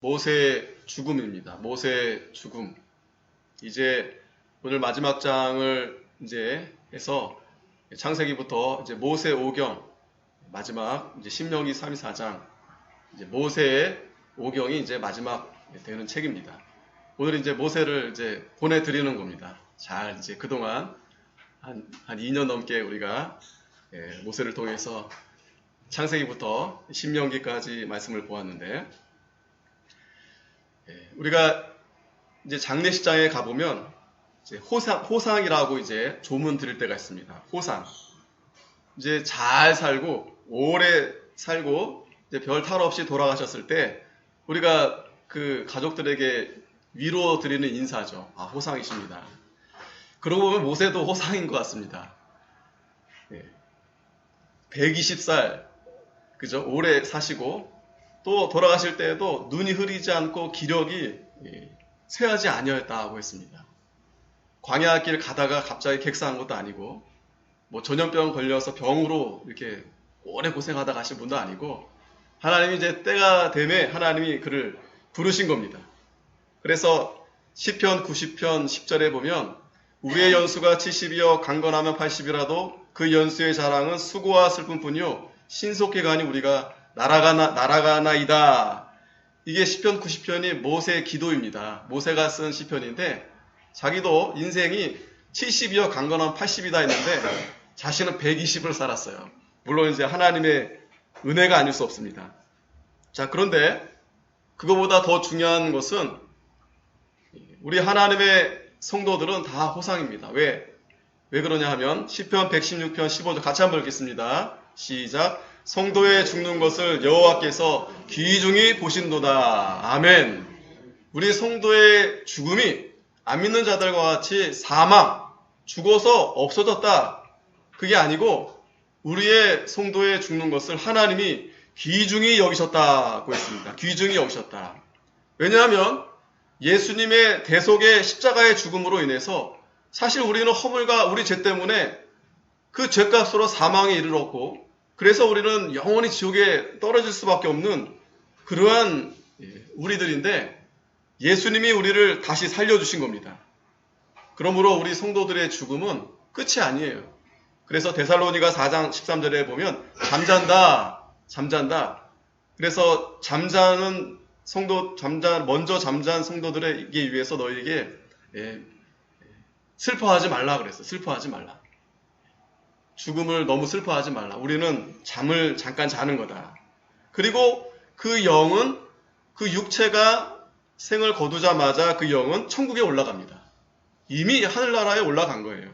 모세의 죽음입니다. 모세의 죽음. 이제 오늘 마지막 장을 이제 해서 창세기부터 이제 모세 오경 마지막 이제 신명기 3, 4장 이제 모세의 오경이 이제 마지막 되는 책입니다. 오늘 이제 모세를 이제 보내드리는 겁니다. 잘 이제 그동안 한 2년 넘게 우리가 모세를 통해서 창세기부터 신명기까지 말씀을 보았는데 우리가 이제 장례식장에 가보면 이제 호상이라고 이제 조문 드릴 때가 있습니다. 호상. 이제 잘 살고 오래 살고 이제 별 탈 없이 돌아가셨을 때 우리가 그 가족들에게 위로 드리는 인사죠. 아, 호상이십니다. 그러고 보면 모세도 호상인 것 같습니다. 120살 그죠? 오래 사시고 또 돌아가실 때에도 눈이 흐리지 않고 기력이 쇠하지 아니었다고 했습니다. 광야길 가다가 갑자기 객사한 것도 아니고 뭐 전염병 걸려서 병으로 이렇게 오래 고생하다 가신 분도 아니고 하나님이 이제 때가 되매 하나님이 그를 부르신 겁니다. 그래서 시편 90편 10절에 보면 우리의 연수가 70이여 강건하면 80이라도 그 연수의 자랑은 수고와 슬픔뿐이요 신속히 가니 우리가 날아가나이다. 이게 시편 90편이 모세의 기도입니다. 모세가 쓴 시편인데 자기도 인생이 70이여 강건하면 80이다 했는데 자신은 120을 살았어요. 물론 이제 하나님의 은혜가 아닐 수 없습니다. 자, 그런데 그거보다 더 중요한 것은 우리 하나님의 성도들은 다 호상입니다. 왜 그러냐 하면 시편 116편 15절 같이 한번 읽겠습니다. 시작. 성도의 죽는 것을 여호와께서 귀중히 보신도다. 아멘. 우리 성도의 죽음이 안 믿는 자들과 같이 사망, 죽어서 없어졌다. 그게 아니고 우리의 성도의 죽는 것을 하나님이 귀중히 여기셨다고 했습니다. 귀중히 여기셨다. 왜냐하면 예수님의 대속의 십자가의 죽음으로 인해서 사실 우리는 허물과 우리 죄 때문에 그 죄값으로 사망에 이르렀고 그래서 우리는 영원히 지옥에 떨어질 수밖에 없는 그러한 우리들인데 예수님이 우리를 다시 살려주신 겁니다. 그러므로 우리 성도들의 죽음은 끝이 아니에요. 그래서 데살로니가 4장 13절에 보면 잠잔다. 그래서 먼저 잠잔 성도들에게 위해서 너희에게 슬퍼하지 말라 그랬어요. 슬퍼하지 말라. 죽음을 너무 슬퍼하지 말라. 우리는 잠을 잠깐 자는 거다. 그리고 그 영은 그 육체가 생을 거두자마자 그 영은 천국에 올라갑니다. 이미 하늘나라에 올라간 거예요.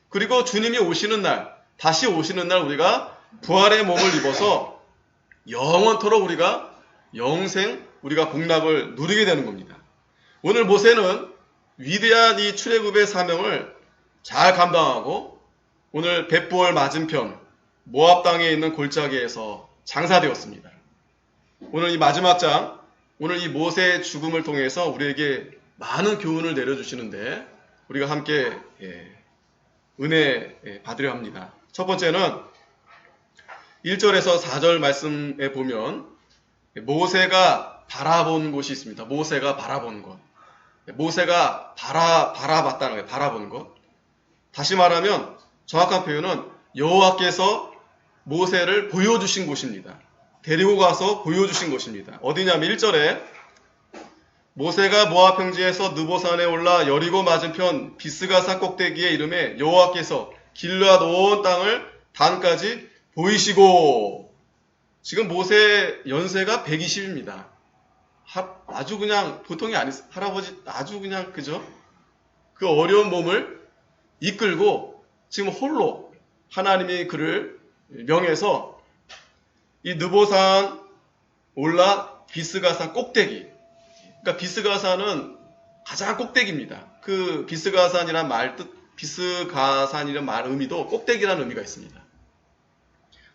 그리고 주님이 오시는 날, 다시 오시는 날 우리가 부활의 몸을 입어서 영원토록 우리가 영생, 우리가 복락을 누리게 되는 겁니다. 오늘 모세는 위대한 이 출애굽의 사명을 잘 감당하고 오늘 벳부얼 맞은편 모압 땅에 있는 골짜기에서 장사되었습니다. 오늘 이 마지막 장, 오늘 이 모세의 죽음을 통해서 우리에게 많은 교훈을 내려주시는데 우리가 함께 은혜 받으려 합니다. 첫 번째는 1절에서 4절 말씀에 보면 모세가 바라본 곳이 있습니다. 모세가 바라본 것. 모세가 바라봤다는 거예요. 바라본 것. 다시 말하면 정확한 표현은 여호와께서 모세를 보여주신 곳입니다. 데리고 가서 보여주신 곳입니다. 어디냐면 1절에 모세가 모압 평지에서 느보산에 올라 여리고 맞은편 비스가산 꼭대기에 이름에 여호와께서 길르앗 온 땅을 단까지 보이시고 지금 모세 연세가 120입니다. 아주 그냥 보통이 아니 할아버지 아주 그냥 그죠? 그 어려운 몸을 이끌고 지금 홀로 하나님이 그를 명해서 이 느보산 올라 비스가산 꼭대기. 그러니까 비스가산은 가장 꼭대기입니다. 그 비스가산이란 비스가산이란 말 의미도 꼭대기라는 의미가 있습니다.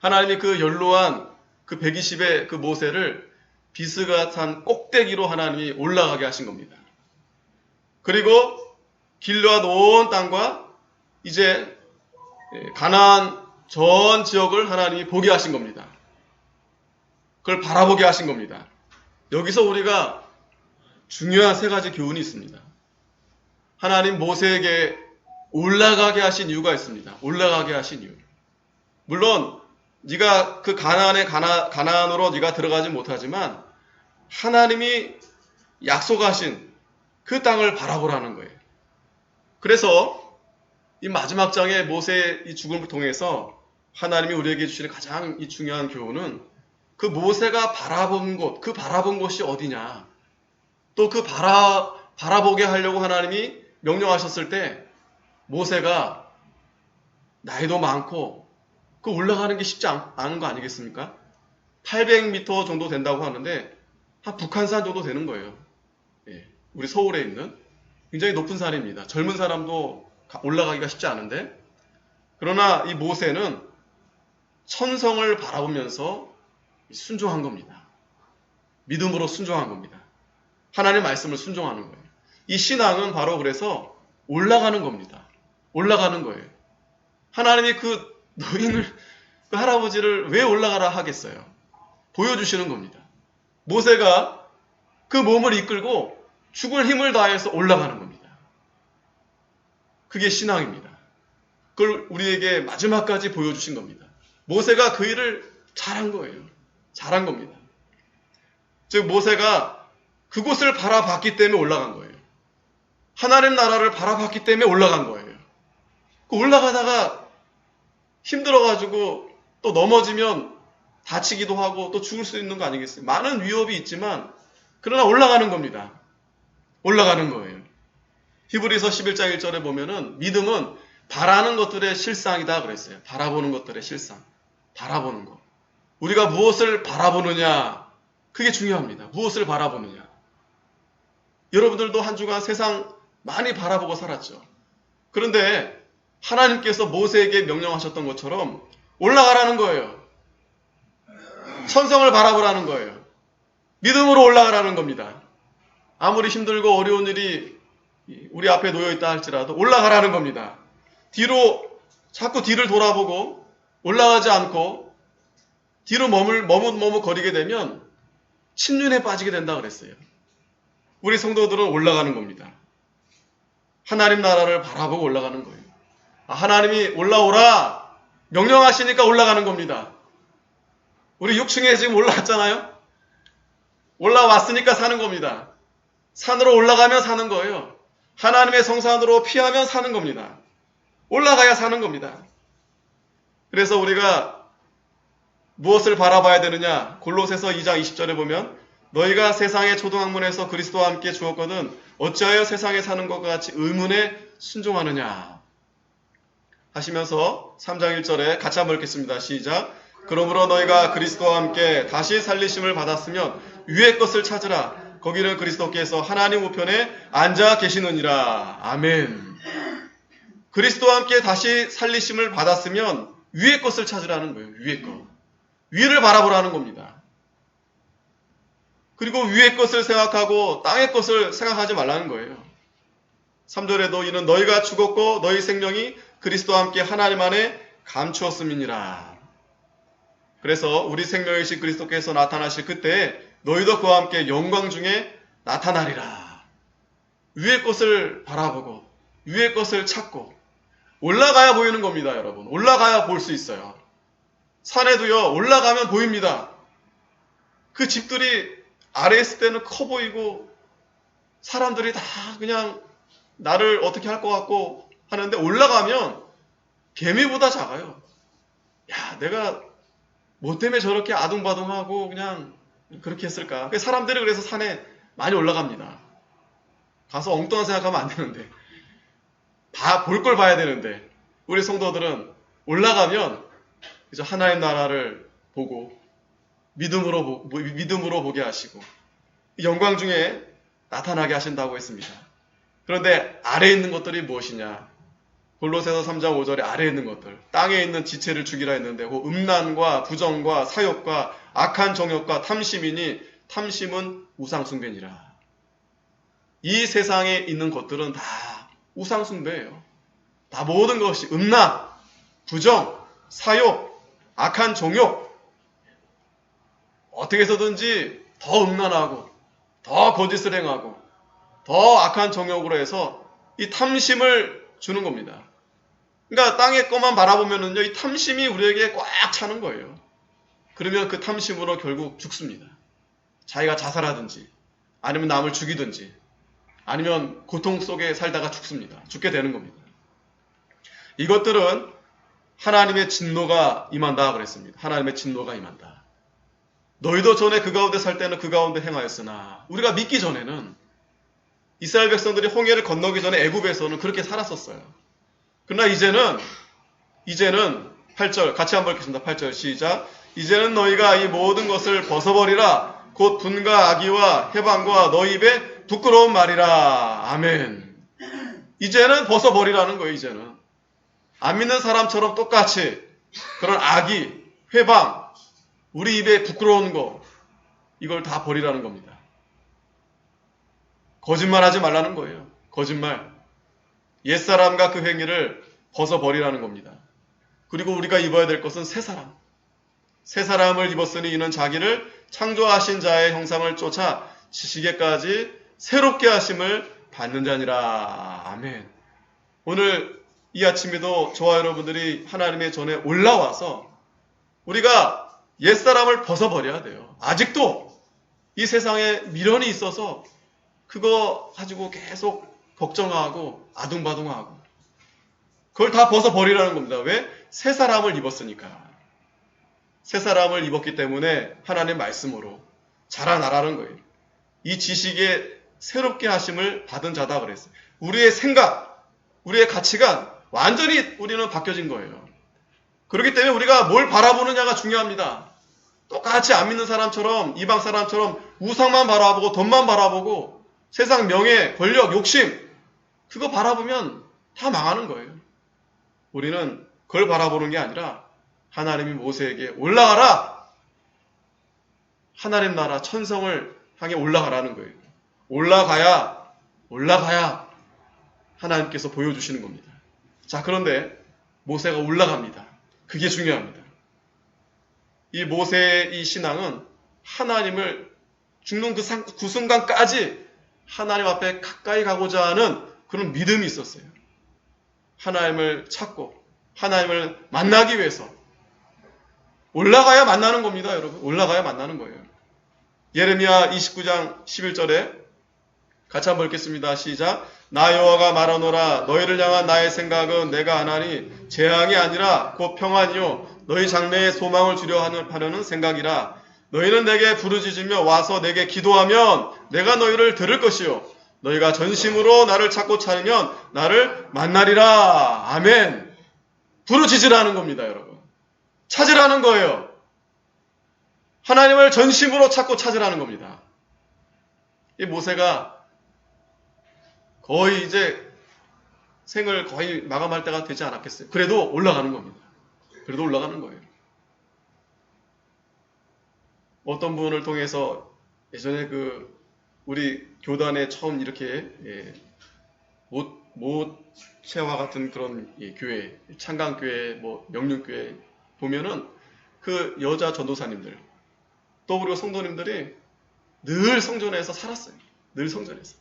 하나님이 그 연로한 그 120의 그 모세를 비스가산 꼭대기로 하나님이 올라가게 하신 겁니다. 그리고 길르앗 온 땅과 이제 가나안 전 지역을 하나님이 보게 하신 겁니다. 그걸 바라보게 하신 겁니다. 여기서 우리가 중요한 세 가지 교훈이 있습니다. 하나님 모세에게 올라가게 하신 이유가 있습니다. 올라가게 하신 이유. 물론 네가 그 가나안으로 네가 들어가지 못하지만 하나님이 약속하신 그 땅을 바라보라는 거예요. 그래서 이 마지막 장에 모세의 이 죽음을 통해서 하나님이 우리에게 주시는 가장 이 중요한 교훈은 그 모세가 바라본 곳, 그 바라본 곳이 어디냐. 또 그 바라보게 하려고 하나님이 명령하셨을 때 모세가 나이도 많고 그 올라가는 게 쉽지 않은 거 아니겠습니까? 800m 정도 된다고 하는데 한 북한산 정도 되는 거예요. 예, 우리 서울에 있는 굉장히 높은 산입니다. 젊은 사람도 올라가기가 쉽지 않은데 그러나 이 모세는 천성을 바라보면서 순종한 겁니다. 믿음으로 순종한 겁니다. 하나님의 말씀을 순종하는 거예요. 이 신앙은 바로 그래서 올라가는 겁니다. 올라가는 거예요. 하나님이 너희는 그 할아버지를 왜 올라가라 하겠어요? 보여주시는 겁니다. 모세가 그 몸을 이끌고 죽을 힘을 다해서 올라가는 겁니다. 그게 신앙입니다. 그걸 우리에게 마지막까지 보여주신 겁니다. 모세가 그 일을 잘한 거예요. 잘한 겁니다. 즉 모세가 그곳을 바라봤기 때문에 올라간 거예요. 하나님 나라를 바라봤기 때문에 올라간 거예요. 그 올라가다가 힘들어가지고 또 넘어지면 다치기도 하고 또 죽을 수 있는 거 아니겠어요? 많은 위협이 있지만 그러나 올라가는 겁니다. 올라가는 거예요. 히브리서 11장 1절에 보면은 믿음은 바라는 것들의 실상이다 그랬어요. 바라보는 것들의 실상. 바라보는 것. 우리가 무엇을 바라보느냐 그게 중요합니다. 무엇을 바라보느냐. 여러분들도 한 주간 세상 많이 바라보고 살았죠. 그런데 하나님께서 모세에게 명령하셨던 것처럼 올라가라는 거예요. 천성을 바라보라는 거예요. 믿음으로 올라가라는 겁니다. 아무리 힘들고 어려운 일이 우리 앞에 놓여 있다 할지라도 올라가라는 겁니다. 자꾸 뒤를 돌아보고 올라가지 않고 뒤로 머뭇거리게 되면 침륜에 빠지게 된다 그랬어요. 우리 성도들은 올라가는 겁니다. 하나님 나라를 바라보고 올라가는 거예요. 하나님이 올라오라 명령하시니까 올라가는 겁니다. 우리 6층에 지금 올라왔잖아요. 올라왔으니까 사는 겁니다. 산으로 올라가면 사는 거예요. 하나님의 성산으로 피하면 사는 겁니다. 올라가야 사는 겁니다. 그래서 우리가 무엇을 바라봐야 되느냐? 골로새서 2장 20절에 보면 너희가 세상의 초등학문에서 그리스도와 함께 죽었거든 어찌하여 세상에 사는 것과 같이 의문에 순종하느냐 하시면서 3장 1절에 같이 한번 읽겠습니다. 시작. 그러므로 너희가 그리스도와 함께 다시 살리심을 받았으면 위의 것을 찾으라. 거기는 그리스도께서 하나님 우편에 앉아 계시느니라. 아멘. 그리스도와 함께 다시 살리심을 받았으면 위의 것을 찾으라는 거예요. 위의 것. 위를 바라보라는 겁니다. 그리고 위의 것을 생각하고 땅의 것을 생각하지 말라는 거예요. 3절에도 이는 너희가 죽었고 너희 생명이 그리스도와 함께 하나님 안에 감추었음이니라. 그래서 우리 생명이신 그리스도께서 나타나실 그때 너희도 그와 함께 영광 중에 나타나리라. 위의 것을 바라보고 위의 것을 찾고 올라가야 보이는 겁니다. 여러분. 올라가야 볼 수 있어요. 산에도요. 올라가면 보입니다. 그 집들이 아래에 있을 때는 커 보이고 사람들이 다 그냥 나를 어떻게 할 것 같고 하는데 올라가면 개미보다 작아요. 야, 내가 뭐 때문에 저렇게 아둥바둥하고 그냥 그렇게 했을까? 사람들이 그래서 산에 많이 올라갑니다. 가서 엉뚱한 생각하면 안 되는데 볼 걸 봐야 되는데 우리 성도들은 올라가면 그저 하나님 나라를 보고 믿음으로 보게 하시고 영광 중에 나타나게 하신다고 했습니다. 그런데 아래에 있는 것들이 무엇이냐? 골로새서 3장 5절에 아래에 있는 것들, 땅에 있는 지체를 죽이라 했는데 그 음란과 부정과 사욕과 악한 정욕과 탐심이니 탐심은 우상숭배니라. 이 세상에 있는 것들은 다 우상숭배예요. 다 모든 것이 음란, 부정, 사욕, 악한 정욕 어떻게 해서든지 더 음란하고 더 거짓을 행하고 더 악한 정욕으로 해서 이 탐심을 주는 겁니다. 그러니까 땅의 것만 바라보면은요, 이 탐심이 우리에게 꽉 차는 거예요. 그러면 그 탐심으로 결국 죽습니다. 자기가 자살하든지 아니면 남을 죽이든지 아니면 고통 속에 살다가 죽습니다. 죽게 되는 겁니다. 이것들은 하나님의 진노가 임한다 그랬습니다. 하나님의 진노가 임한다. 너희도 전에 그 가운데 살 때는 그 가운데 행하였으나, 우리가 믿기 전에는 이스라엘 백성들이 홍해를 건너기 전에 애굽에서는 그렇게 살았었어요. 그러나 이제는 8절 같이 한번 읽겠습니다. 8절 시작. 이제는 너희가 이 모든 것을 벗어버리라. 곧 분과 악의와 해방과 너희 입에 부끄러운 말이라. 아멘. 이제는 벗어버리라는 거예요. 이제는 안 믿는 사람처럼 똑같이 그런 악의, 회방, 우리 입에 부끄러운 거, 이걸 다 버리라는 겁니다. 거짓말하지 말라는 거예요. 거짓말. 옛사람과 그 행위를 벗어버리라는 겁니다. 그리고 우리가 입어야 될 것은 새 사람. 새 사람을 입었으니 이는 자기를 창조하신 자의 형상을 쫓아 지시게까지 새롭게 하심을 받는 자니라. 아멘. 오늘 이 아침에도 저와 여러분들이 하나님의 전에 올라와서 우리가 옛사람을 벗어버려야 돼요. 아직도 이 세상에 미련이 있어서 그거 가지고 계속 걱정하고 아둥바둥하고, 그걸 다 벗어버리라는 겁니다. 왜? 새 사람을 입었으니까. 새 사람을 입었기 때문에 하나님의 말씀으로 자라나라는 거예요. 이 지식에 새롭게 하심을 받은 자다 그랬어요. 우리의 생각, 우리의 가치관 완전히 우리는 바뀌어진 거예요. 그렇기 때문에 우리가 뭘 바라보느냐가 중요합니다. 똑같이 안 믿는 사람처럼, 이방 사람처럼 우상만 바라보고 돈만 바라보고 세상 명예, 권력, 욕심, 그거 바라보면 다 망하는 거예요. 우리는 그걸 바라보는 게 아니라 하나님이 모세에게 올라가라, 하나님 나라 천성을 향해 올라가라는 거예요. 올라가야 하나님께서 보여주시는 겁니다. 자, 그런데 모세가 올라갑니다. 그게 중요합니다. 이 모세의 이 신앙은 하나님을 죽는 그 순간까지 하나님 앞에 가까이 가고자 하는 그런 믿음이 있었어요. 하나님을 찾고 하나님을 만나기 위해서 올라가야 만나는 겁니다, 여러분. 올라가야 만나는 거예요. 예레미야 29장 11절에 같이 한번 읽겠습니다. 시작. 나 여호와가 말하노라. 너희를 향한 나의 생각은 내가 하나니 재앙이 아니라 곧 평안이요 너희 장래에 소망을 주려 하려는 생각이라. 너희는 내게 부르짖으며 와서 내게 기도하면 내가 너희를 들을 것이요 너희가 전심으로 나를 찾고 찾으면 나를 만나리라. 아멘. 부르짖으라는 겁니다, 여러분. 찾으라는 거예요. 하나님을 전심으로 찾고 찾으라는 겁니다. 이 모세가 거의 이제 생을 거의 마감할 때가 되지 않았겠어요. 그래도 올라가는 겁니다. 그래도 올라가는 거예요. 어떤 분을 통해서 예전에 우리 교단에 처음 이렇게 모체와 같은 그런 교회, 창강교회, 명륜교회 보면은 그 여자 전도사님들 또 그리고 성도님들이 늘 성전에서 살았어요. 늘 성전에서.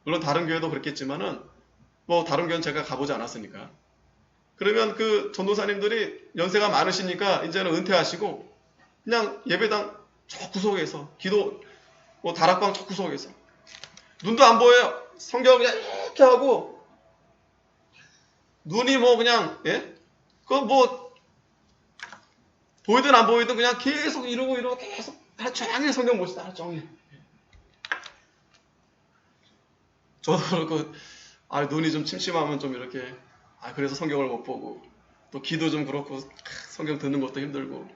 물론 다른 교회도 그랬겠지만은 다른 교회는 제가 가보지 않았으니까. 그러면 그 전도사님들이 연세가 많으시니까 이제는 은퇴하시고 그냥 예배당 저 구석에서 기도 다락방 저 구석에서 눈도 안 보여요. 성경을 그냥 이렇게 하고 눈이 그냥 보이든 안 보이든 그냥 계속 이러고 계속 하루 종일 성경 보시다. 하루 종일. 저도 눈이 좀 침침하면 좀 이렇게 그래서 성경을 못 보고 또 기도 좀 그렇고 성경 듣는 것도 힘들고.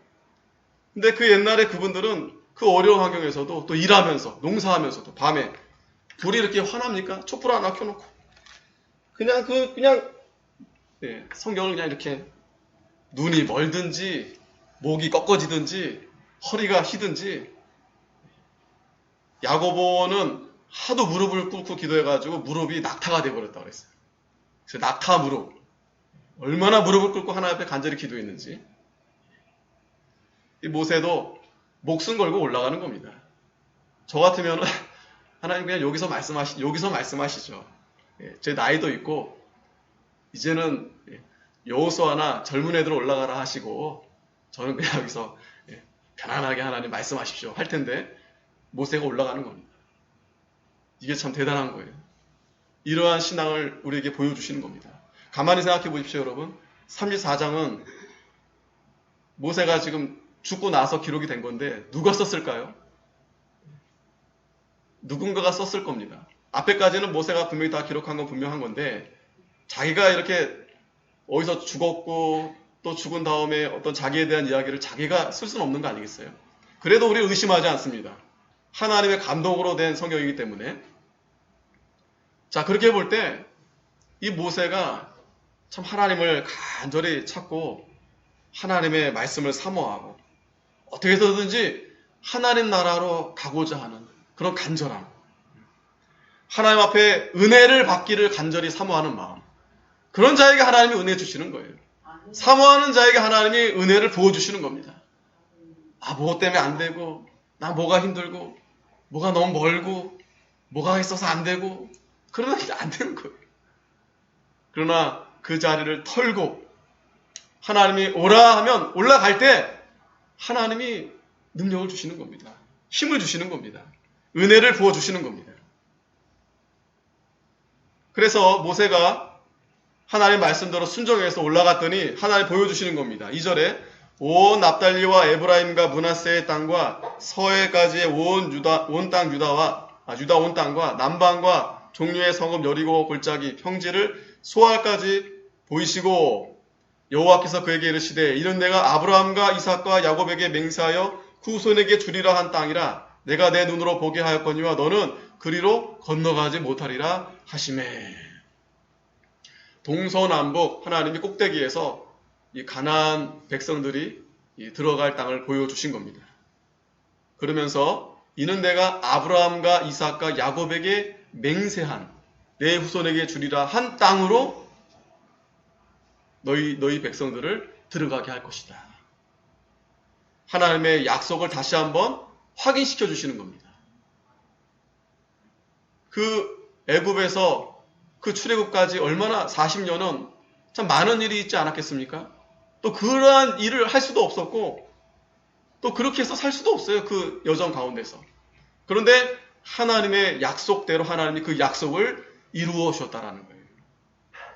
근데 그 옛날에 그분들은 그 어려운 환경에서도 또 일하면서 농사하면서도 밤에 불이 이렇게 환합니까? 촛불 하나 켜놓고 그냥 성경을 그냥 이렇게 눈이 멀든지 목이 꺾어지든지 허리가 휘든지. 야고보는 하도 무릎을 꿇고 기도해가지고 무릎이 낙타가 돼버렸다고 그랬어요. 그래서 낙타 무릎. 얼마나 무릎을 꿇고 하나님 앞에 간절히 기도했는지. 이 모세도 목숨 걸고 올라가는 겁니다. 저 같으면 하나님 그냥 여기서 말씀하시죠. 제 나이도 있고 이제는 여호수아나 젊은 애들 올라가라 하시고 저는 그냥 여기서 편안하게 하나님 말씀하십시오 할 텐데 모세가 올라가는 겁니다. 이게 참 대단한 거예요. 이러한 신앙을 우리에게 보여주시는 겁니다. 가만히 생각해 보십시오, 여러분. 34장은 모세가 지금 죽고 나서 기록이 된 건데 누가 썼을까요? 누군가가 썼을 겁니다. 앞에까지는 모세가 분명히 다 기록한 건 분명한 건데 자기가 이렇게 어디서 죽었고 또 죽은 다음에 어떤 자기에 대한 이야기를 자기가 쓸 수는 없는 거 아니겠어요? 그래도 우리는 의심하지 않습니다. 하나님의 감동으로 된 성경이기 때문에. 자, 그렇게 볼 때 이 모세가 참 하나님을 간절히 찾고 하나님의 말씀을 사모하고 어떻게 해서든지 하나님 나라로 가고자 하는 그런 간절함, 하나님 앞에 은혜를 받기를 간절히 사모하는 마음, 그런 자에게 하나님이 은혜 주시는 거예요. 사모하는 자에게 하나님이 은혜를 부어주시는 겁니다. 뭐 때문에 안 되고 나 뭐가 힘들고 뭐가 너무 멀고 뭐가 있어서 안 되고 그러나 안 되는 거예요. 그러나 그 자리를 털고 하나님이 오라 하면 올라갈 때 하나님이 능력을 주시는 겁니다. 힘을 주시는 겁니다. 은혜를 부어주시는 겁니다. 그래서 모세가 하나님 말씀대로 순종해서 올라갔더니 하나님 보여주시는 겁니다. 2절에 온 납달리와 에브라임과 므낫세의 땅과 서해까지의 온 땅 유다 온 땅과 남방과 종류의 성읍 여리고 골짜기 평지를 소알까지 보이시고 여호와께서 그에게 이르시되 이는 내가 아브라함과 이삭과 야곱에게 맹세하여 후손에게 주리라 한 땅이라 내가 내 눈으로 보게 하였거니와 너는 그리로 건너가지 못하리라 하시매. 동서남북 하나님이 꼭대기에서 이 가나안 백성들이 들어갈 땅을 보여주신 겁니다. 그러면서 이는 내가 아브라함과 이삭과 야곱에게 맹세한 내 후손에게 주리라 한 땅으로 너희 백성들을 들어가게 할 것이다. 하나님의 약속을 다시 한번 확인시켜 주시는 겁니다. 그 애굽에서 그 출애굽까지 얼마나 40년은 참 많은 일이 있지 않았겠습니까? 또 그러한 일을 할 수도 없었고 또 그렇게 해서 살 수도 없어요. 그 여정 가운데서. 그런데 하나님의 약속대로 하나님이 그 약속을 이루어 주셨다라는 거예요.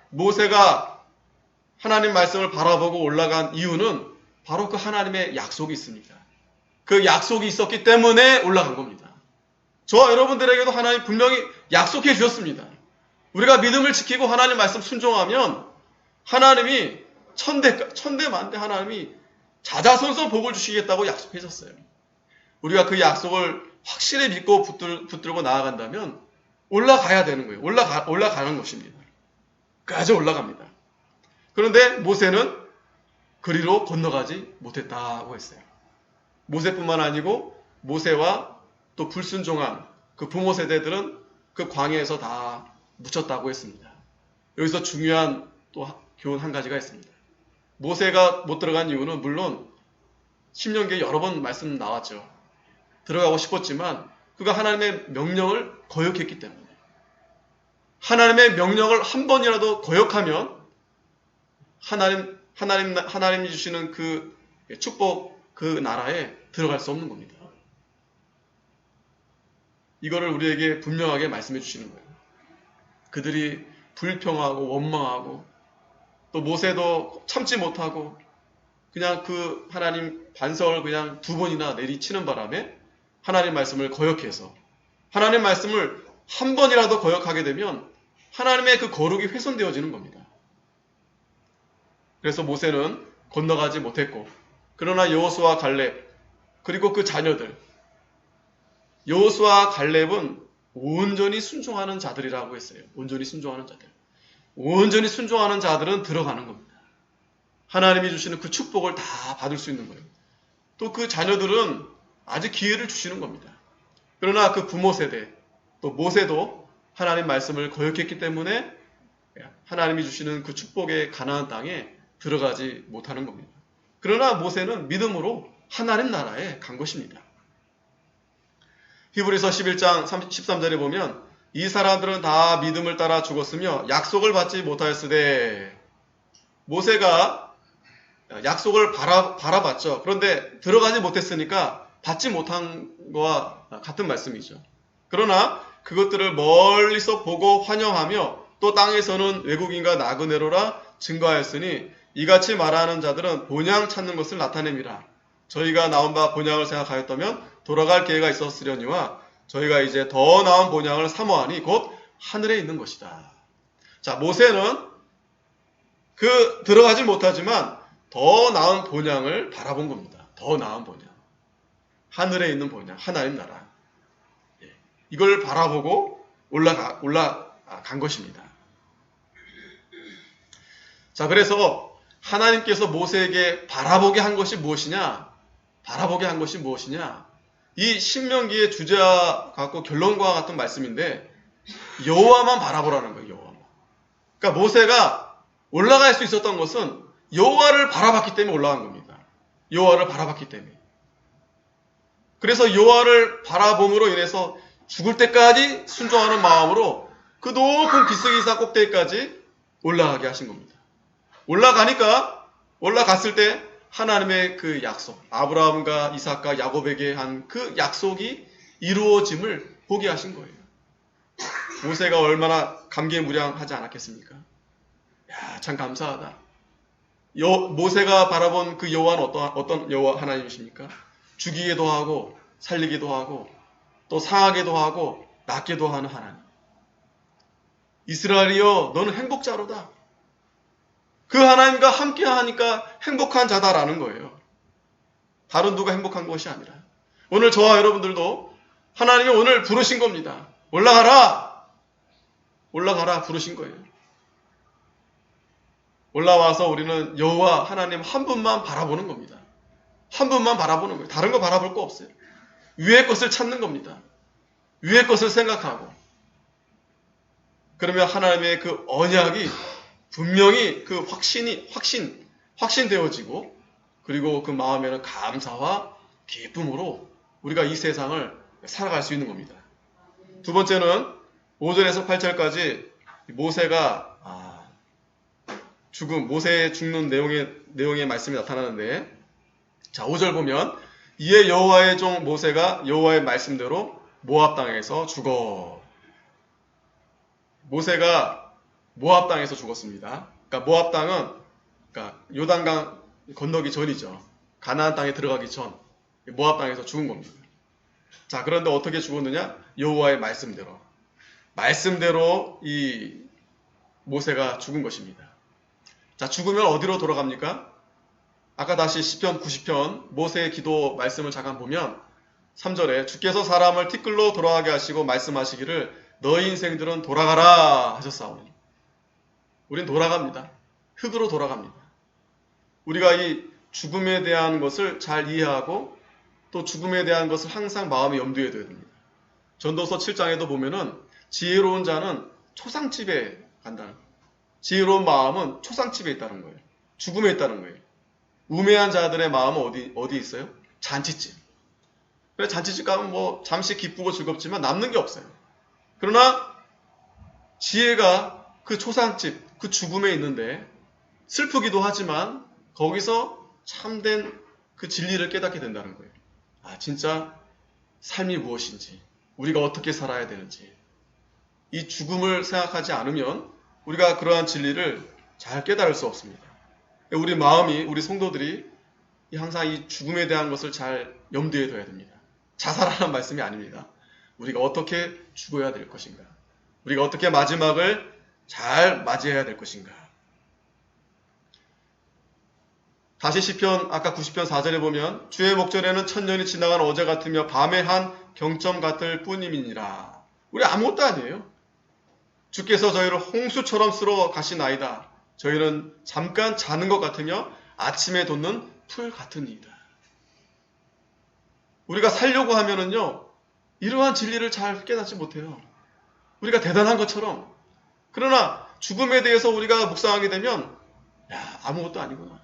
모세가 하나님 말씀을 바라보고 올라간 이유는 바로 그 하나님의 약속이 있습니다. 그 약속이 있었기 때문에 올라간 겁니다. 저와 여러분들에게도 하나님 분명히 약속해 주셨습니다. 우리가 믿음을 지키고 하나님 말씀 순종하면 하나님이 천대 만대 하나님이 자자손손 복을 주시겠다고 약속해 줬어요. 우리가 그 약속을 확실히 믿고 붙들고 나아간다면 올라가야 되는 거예요. 올라가는 것입니다. 끝까지 올라갑니다. 그런데 모세는 그리로 건너가지 못했다고 했어요. 모세뿐만 아니고 모세와 또 불순종한 그 부모 세대들은 그 광야에서 다 묻혔다고 했습니다. 여기서 중요한 또 교훈 한 가지가 있습니다. 모세가 못 들어간 이유는 물론 신명기에 여러 번 말씀 나왔죠. 들어가고 싶었지만 그가 하나님의 명령을 거역했기 때문에. 하나님의 명령을 한 번이라도 거역하면 하나님이 주시는 그 축복 그 나라에 들어갈 수 없는 겁니다. 이거를 우리에게 분명하게 말씀해 주시는 거예요. 그들이 불평하고 원망하고 또 모세도 참지 못하고 그냥 그 하나님 반석을 그냥 2번이나 내리치는 바람에 하나님 말씀을 거역해서 하나님 말씀을 한 번이라도 거역하게 되면 하나님의 그 거룩이 훼손되어지는 겁니다. 그래서 모세는 건너가지 못했고 그러나 여호수아 갈렙 그리고 그 자녀들 여호수아 갈렙은 온전히 순종하는 자들이라고 했어요. 온전히 순종하는 자들. 온전히 순종하는 자들은 들어가는 겁니다. 하나님이 주시는 그 축복을 다 받을 수 있는 거예요. 또 그 자녀들은 아직 기회를 주시는 겁니다. 그러나 그 부모 세대 또 모세도 하나님 말씀을 거역했기 때문에 하나님이 주시는 그 축복의 가나안 땅에 들어가지 못하는 겁니다. 그러나 모세는 믿음으로 하나님 나라에 간 것입니다. 히브리서 11장 13절에 보면 이 사람들은 다 믿음을 따라 죽었으며 약속을 받지 못하였으되, 모세가 약속을 바라봤죠. 그런데 들어가지 못했으니까 받지 못한 거와 같은 말씀이죠. 그러나 그것들을 멀리서 보고 환영하며 또 땅에서는 외국인과 나그네로라 증거하였으니 이같이 말하는 자들은 본향 찾는 것을 나타냅니다. 저희가 나온 바 본향을 생각하였다면 돌아갈 기회가 있었으려니와 저희가 이제 더 나은 본향을 사모하니 곧 하늘에 있는 것이다. 자, 모세는 들어가지 못하지만 더 나은 본향을 바라본 겁니다. 더 나은 본향. 하늘에 있는 본향, 하나님 나라. 이걸 바라보고 올라간 것입니다. 자, 그래서 하나님께서 모세에게 바라보게 한 것이 무엇이냐? 이 신명기의 주제와 같고 결론과 같은 말씀인데, 여호와만 바라보라는 거예요. 여호와만. 그러니까 모세가 올라갈 수 있었던 것은 여호와를 바라봤기 때문에 올라간 겁니다. 여호와를 바라봤기 때문에. 그래서 여호와를 바라봄으로 인해서 죽을 때까지 순종하는 마음으로 그 높은 기스기사 꼭대기까지 올라가게 하신 겁니다. 올라갔을 때 하나님의 그 약속, 아브라함과 이삭과 야곱에게 한 그 약속이 이루어짐을 보게 하신 거예요. 모세가 얼마나 감개무량하지 않았겠습니까? 야, 참 감사하다. 모세가 바라본 그 여호와는 어떤 여호와 하나님이십니까? 죽이기도 하고 살리기도 하고 또 상하게도 하고 낫게도 하는 하나님. 이스라엘이여, 너는 행복자로다. 그 하나님과 함께 하니까 행복한 자다라는 거예요. 다른 누가 행복한 것이 아니라. 오늘 저와 여러분들도 하나님이 오늘 부르신 겁니다. 올라가라 부르신 거예요. 올라와서 우리는 여호와 하나님 한 분만 바라보는 겁니다. 한 분만 바라보는 거예요. 다른 거 바라볼 거 없어요. 위의 것을 찾는 겁니다. 위의 것을 생각하고. 그러면 하나님의 그 언약이 분명히 그 확신되어지고, 그리고 그 마음에는 감사와 기쁨으로 우리가 이 세상을 살아갈 수 있는 겁니다. 두 번째는 5절에서 8절까지 모세가 모세의 죽는 내용의 말씀이 나타나는데, 자, 5절 보면 이에 여호와의 종 모세가 여호와의 말씀대로 모압 땅에서 죽어. 모세가 모압 땅에서 죽었습니다. 그러니까 모압 땅은 요단강 건너기 전이죠. 가나안 땅에 들어가기 전 모압 땅에서 죽은 겁니다. 자, 그런데 어떻게 죽었느냐? 여호와의 말씀대로 이 모세가 죽은 것입니다. 자, 죽으면 어디로 돌아갑니까? 아까 다시 시편 90편 모세의 기도 말씀을 잠깐 보면 3절에 주께서 사람을 티끌로 돌아가게 하시고 말씀하시기를 너희 인생들은 돌아가라 하셨사오니. 우린 돌아갑니다. 흙으로 돌아갑니다. 우리가 이 죽음에 대한 것을 잘 이해하고 또 죽음에 대한 것을 항상 마음에 염두에 둬야 됩니다. 전도서 7장에도 보면은 지혜로운 자는 초상집에 간다는 거예요. 지혜로운 마음은 초상집에 있다는 거예요. 죽음에 있다는 거예요. 우매한 자들의 마음은 어디 있어요? 잔치집. 그래, 잔치집 가면 뭐 잠시 기쁘고 즐겁지만 남는 게 없어요. 그러나 지혜가 그 초상집, 그 죽음에 있는데 슬프기도 하지만 거기서 참된 그 진리를 깨닫게 된다는 거예요. 진짜 삶이 무엇인지, 우리가 어떻게 살아야 되는지. 이 죽음을 생각하지 않으면 우리가 그러한 진리를 잘 깨달을 수 없습니다. 우리 마음이, 우리 성도들이 항상 이 죽음에 대한 것을 잘 염두에 둬야 됩니다. 자살하라는 말씀이 아닙니다. 우리가 어떻게 죽어야 될 것인가? 우리가 어떻게 마지막을 잘 맞이해야 될 것인가? 다시 시편 아까 90편 4절에 보면 주의 목전에는 천년이 지나간 어제 같으며 밤의 한 경점 같을 뿐임이니라. 우리 아무것도 아니에요. 주께서 저희를 홍수처럼 쓸어 가시나이다. 저희는 잠깐 자는 것 같으며 아침에 돋는 풀 같으니이다. 우리가 살려고 하면은요, 이러한 진리를 잘 깨닫지 못해요. 우리가 대단한 것처럼. 그러나 죽음에 대해서 우리가 묵상하게 되면 아무것도 아니구나.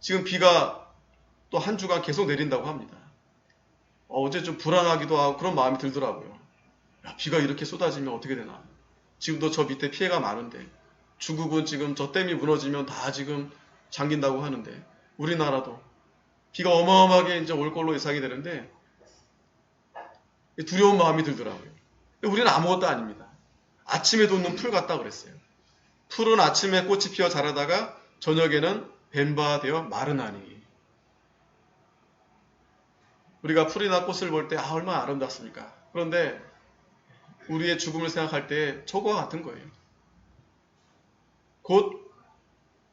지금 비가 또 한 주간 계속 내린다고 합니다. 어제 좀 불안하기도 하고 그런 마음이 들더라고요. 야, 비가 이렇게 쏟아지면 어떻게 되나. 지금도 저 밑에 피해가 많은데 중국은 지금 저 댐이 무너지면 다 지금 잠긴다고 하는데 우리나라도 비가 어마어마하게 이제 올 걸로 예상이 되는데 두려운 마음이 들더라고요. 근데 우리는 아무것도 아닙니다. 아침에 돋는 풀 같다 그랬어요. 풀은 아침에 꽃이 피어 자라다가 저녁에는 뱀바 되어 마르나니. 우리가 풀이나 꽃을 볼 때 얼마나 아름답습니까? 그런데 우리의 죽음을 생각할 때 저거와 같은 거예요. 곧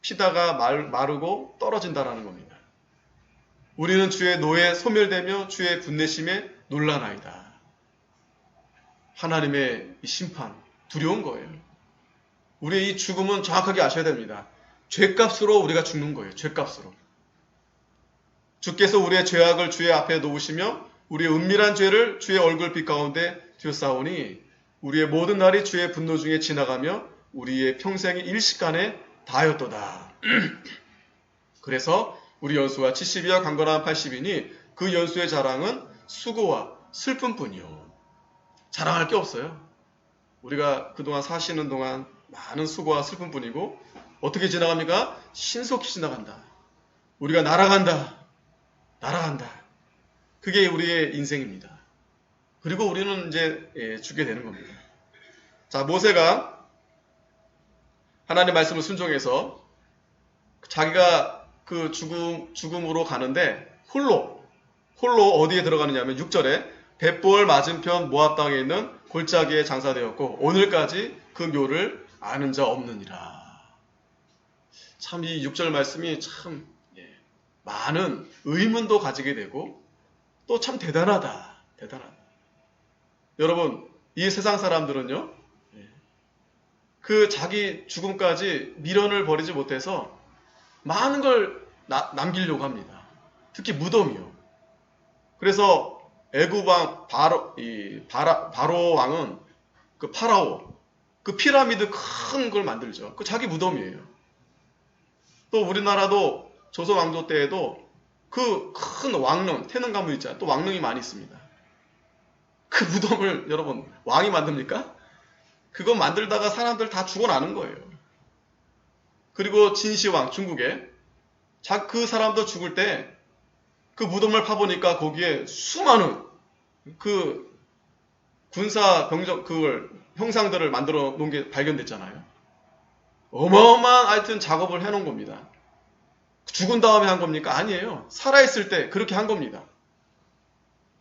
피다가 마르고 떨어진다라는 겁니다. 우리는 주의 노에 소멸되며 주의 분내심에 놀라나이다. 하나님의 이 심판, 두려운 거예요. 우리의 이 죽음은 정확하게 아셔야 됩니다. 죄값으로 우리가 죽는 거예요. 죄값으로. 주께서 우리의 죄악을 주의 앞에 놓으시며 우리의 은밀한 죄를 주의 얼굴빛 가운데 뒤어싸우니 우리의 모든 날이 주의 분노 중에 지나가며 우리의 평생이 일시간에 다하였도다. 그래서 우리 연수가 70이와 강건한 80이니 그 연수의 자랑은 수고와 슬픔뿐이요. 자랑할 게 없어요. 우리가 그동안 사시는 동안 많은 수고와 슬픔뿐이고 어떻게 지나갑니까? 신속히 지나간다. 우리가 날아간다. 그게 우리의 인생입니다. 그리고 우리는 이제 죽게 되는 겁니다. 자, 모세가 하나님 말씀을 순종해서 자기가 그 죽음으로 가는데 홀로 어디에 들어가느냐면 6절에 벳볼 맞은편 모압 땅에 있는 골짜기에 장사되었고 오늘까지 그 묘를 아는 자 없느니라. 참 이 6절 말씀이 참 많은 의문도 가지게 되고 또 참 대단하다. 여러분, 이 세상 사람들은요, 그 자기 죽음까지 미련을 버리지 못해서 많은 걸 남기려고 합니다. 특히 무덤이요. 그래서 애굽 왕 바로 왕은 그 파라오, 그 피라미드 큰 걸 만들죠. 그 자기 무덤이에요. 또 우리나라도 조선 왕조 때에도 그 큰 왕릉, 태릉가문 있잖아요. 또 왕릉이 많이 있습니다. 그 무덤을 여러분 왕이 만듭니까? 그거 만들다가 사람들 다 죽어나는 거예요. 그리고 진시황 중국에 그 사람도 죽을 때 그 무덤을 파보니까 거기에 수많은 그 군사 병적 그걸 형상들을 만들어 놓은 게 발견됐잖아요. 어마어마한 하여튼 작업을 해놓은 겁니다. 죽은 다음에 한 겁니까? 아니에요. 살아있을 때 그렇게 한 겁니다.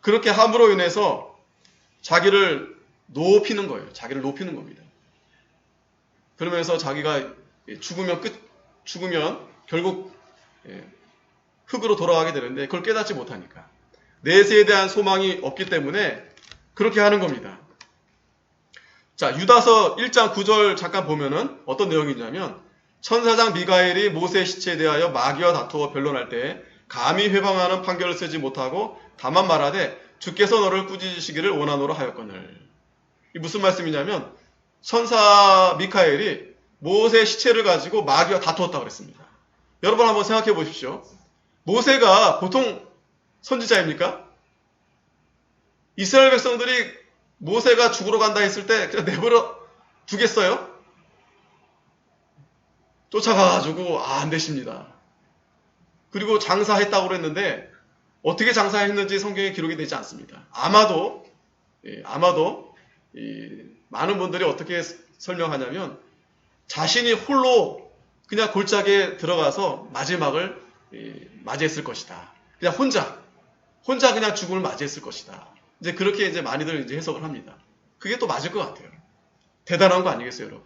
그렇게 함으로 인해서 자기를 높이는 거예요. 자기를 높이는 겁니다. 그러면서 자기가 죽으면 결국 흙으로 돌아가게 되는데 그걸 깨닫지 못하니까 내세에 대한 소망이 없기 때문에 그렇게 하는 겁니다. 자, 유다서 1장 9절 잠깐 보면은 어떤 내용이냐면 천사장 미가엘이 모세의 시체에 대하여 마귀와 다투어 변론할 때 감히 회방하는 판결을 쓰지 못하고 다만 말하되 주께서 너를 꾸짖으시기를 원하노라 하였거늘. 이 무슨 말씀이냐면 천사 미카엘이 모세의 시체를 가지고 마귀와 다투었다고 그랬습니다. 여러분 한번 생각해 보십시오. 모세가 보통 선지자입니까? 이스라엘 백성들이 모세가 죽으러 간다 했을 때 그냥 내버려 두겠어요? 쫓아가가지고 안 되십니다. 그리고 장사했다고 그랬는데 어떻게 장사했는지 성경에 기록이 되지 않습니다. 아마도 많은 분들이 어떻게 설명하냐면 자신이 홀로 그냥 골짜기에 들어가서 마지막을 맞이했을 것이다. 그냥 혼자 그냥 죽음을 맞이했을 것이다. 이제 그렇게 이제 많이들 이제 해석을 합니다. 그게 또 맞을 것 같아요. 대단한 거 아니겠어요, 여러분?